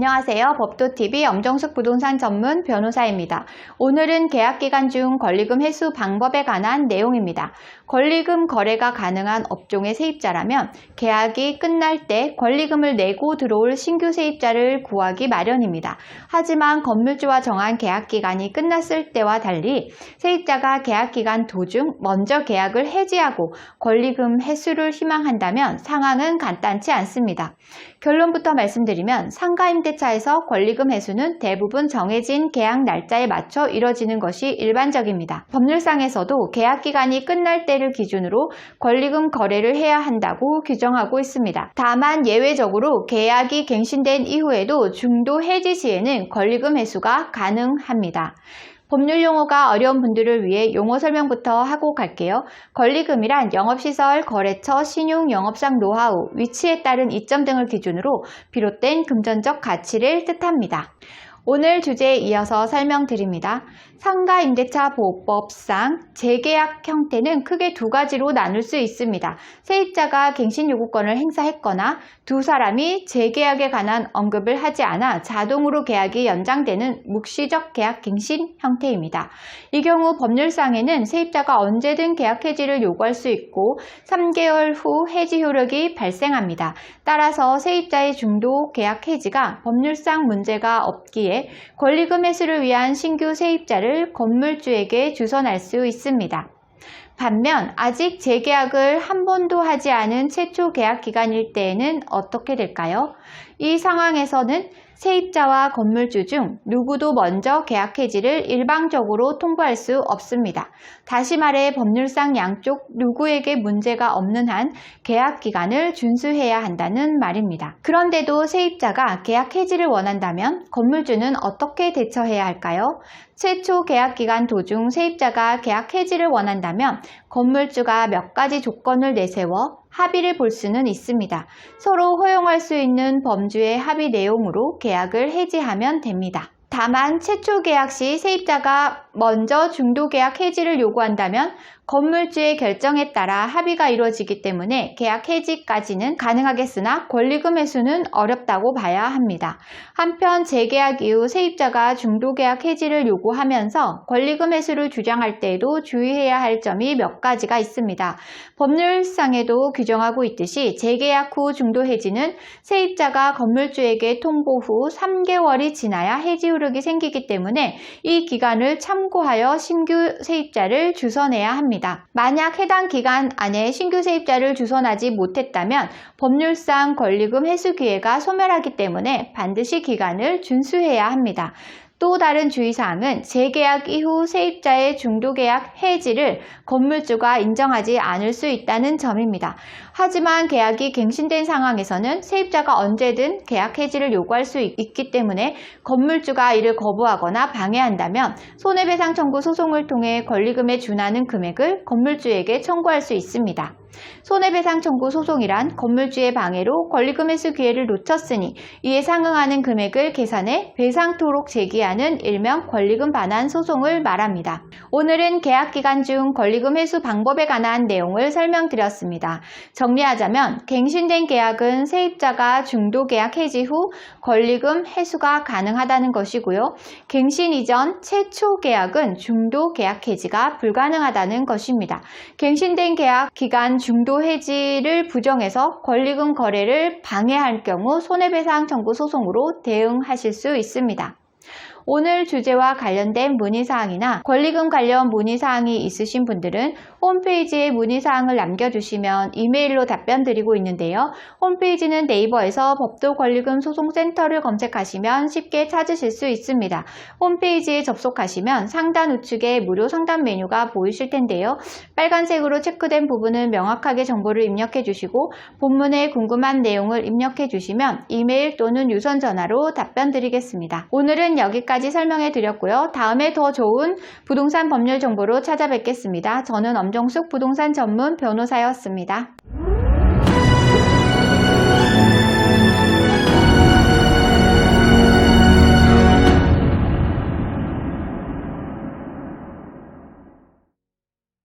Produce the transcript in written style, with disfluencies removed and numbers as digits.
안녕하세요. 법도TV 엄정숙 부동산 전문 변호사입니다. 오늘은 계약기간 중 권리금 회수 방법에 관한 내용입니다. 권리금 거래가 가능한 업종의 세입자라면 계약이 끝날 때 권리금을 내고 들어올 신규 세입자를 구하기 마련입니다. 하지만 건물주와 정한 계약기간이 끝났을 때와 달리 세입자가 계약기간 도중 먼저 계약을 해지하고 권리금 회수를 희망한다면 상황은 간단치 않습니다. 결론부터 말씀드리면 상가임대차에서 권리금 회수는 대부분 정해진 계약 날짜에 맞춰 이뤄지는 것이 일반적입니다. 법률상에서도 계약기간이 끝날 때를 기준으로 권리금 거래를 해야 한다고 규정하고 있습니다. 다만 예외적으로 계약이 갱신된 이후에도 중도 해지 시에는 권리금 회수가 가능합니다. 법률 용어가 어려운 분들을 위해 용어 설명부터 하고 갈게요. 권리금이란 영업시설, 거래처, 신용, 영업상 노하우, 위치에 따른 이점 등을 기준으로 비롯된 금전적 가치를 뜻합니다. 오늘 주제에 이어서 설명드립니다. 상가임대차보호법상 재계약 형태는 크게 두 가지로 나눌 수 있습니다. 세입자가 갱신 요구권을 행사했거나 두 사람이 재계약에 관한 언급을 하지 않아 자동으로 계약이 연장되는 묵시적 계약 갱신 형태입니다. 이 경우 법률상에는 세입자가 언제든 계약 해지를 요구할 수 있고 3개월 후 해지 효력이 발생합니다. 따라서 세입자의 중도 계약 해지가 법률상 문제가 없기에 권리금 회수를 위한 신규 세입자를 건물주에게 주선할 수 있습니다. 반면 아직 재계약을 한 번도 하지 않은 최초 계약 기간일 때에는 어떻게 될까요? 이 상황에서는 세입자와 건물주 중 누구도 먼저 계약 해지를 일방적으로 통보할 수 없습니다. 다시 말해 법률상 양쪽 누구에게 문제가 없는 한 계약 기간을 준수해야 한다는 말입니다. 그런데도 세입자가 계약 해지를 원한다면 건물주는 어떻게 대처해야 할까요? 최초 계약 기간 도중 세입자가 계약 해지를 원한다면 건물주가 몇 가지 조건을 내세워 합의를 볼 수는 있습니다. 서로 허용할 수 있는 범주의 합의 내용으로 계약을 해지하면 됩니다. 다만 최초 계약 시 세입자가 먼저 중도 계약 해지를 요구한다면 건물주의 결정에 따라 합의가 이루어지기 때문에 계약 해지까지는 가능하겠으나 권리금 회수는 어렵다고 봐야 합니다. 한편 재계약 이후 세입자가 중도 계약 해지를 요구하면서 권리금 회수를 주장할 때에도 주의해야 할 점이 몇 가지가 있습니다. 법률상에도 규정하고 있듯이 재계약 후 중도 해지는 세입자가 건물주에게 통보 후 3개월이 지나야 해지 효력이 생기기 때문에 이 기간을 참고하여 신규 세입자를 주선해야 합니다. 만약 해당 기간 안에 신규 세입자를 주선하지 못했다면 법률상 권리금 회수 기회가 소멸하기 때문에 반드시 기간을 준수해야 합니다. 또 다른 주의사항은 재계약 이후 세입자의 중도계약 해지를 건물주가 인정하지 않을 수 있다는 점입니다. 하지만 계약이 갱신된 상황에서는 세입자가 언제든 계약 해지를 요구할 수 있기 때문에 건물주가 이를 거부하거나 방해한다면 손해배상 청구 소송을 통해 권리금에 준하는 금액을 건물주에게 청구할 수 있습니다. 손해배상 청구 소송이란 건물주의 방해로 권리금 회수 기회를 놓쳤으니 이에 상응하는 금액을 계산해 배상토록 제기하는 일명 권리금 반환 소송을 말합니다. 오늘은 계약기간 중 권리금 회수 방법에 관한 내용을 설명드렸습니다. 정리하자면 갱신된 계약은 세입자가 중도 계약 해지 후 권리금 회수가 가능하다는 것이고요. 갱신 이전 최초 계약은 중도 계약 해지가 불가능하다는 것입니다. 갱신된 계약 기간 중도 해지를 부정해서 권리금 거래를 방해할 경우 손해배상 청구 소송으로 대응하실 수 있습니다. 오늘 주제와 관련된 문의사항이나 권리금 관련 문의사항이 있으신 분들은 홈페이지에 문의사항을 남겨주시면 이메일로 답변 드리고 있는데요. 홈페이지는 네이버에서 법도권리금 소송센터를 검색하시면 쉽게 찾으실 수 있습니다. 홈페이지에 접속하시면 상단 우측에 무료 상담 메뉴가 보이실 텐데요. 빨간색으로 체크된 부분은 명확하게 정보를 입력해 주시고 본문에 궁금한 내용을 입력해 주시면 이메일 또는 유선 전화로 답변 드리겠습니다. 오늘은 여기까지 설명해 드렸고요. 다음에 더 좋은 부동산 법률 정보로 찾아뵙겠습니다. 저는 엄정숙 부동산 전문 변호사였습니다.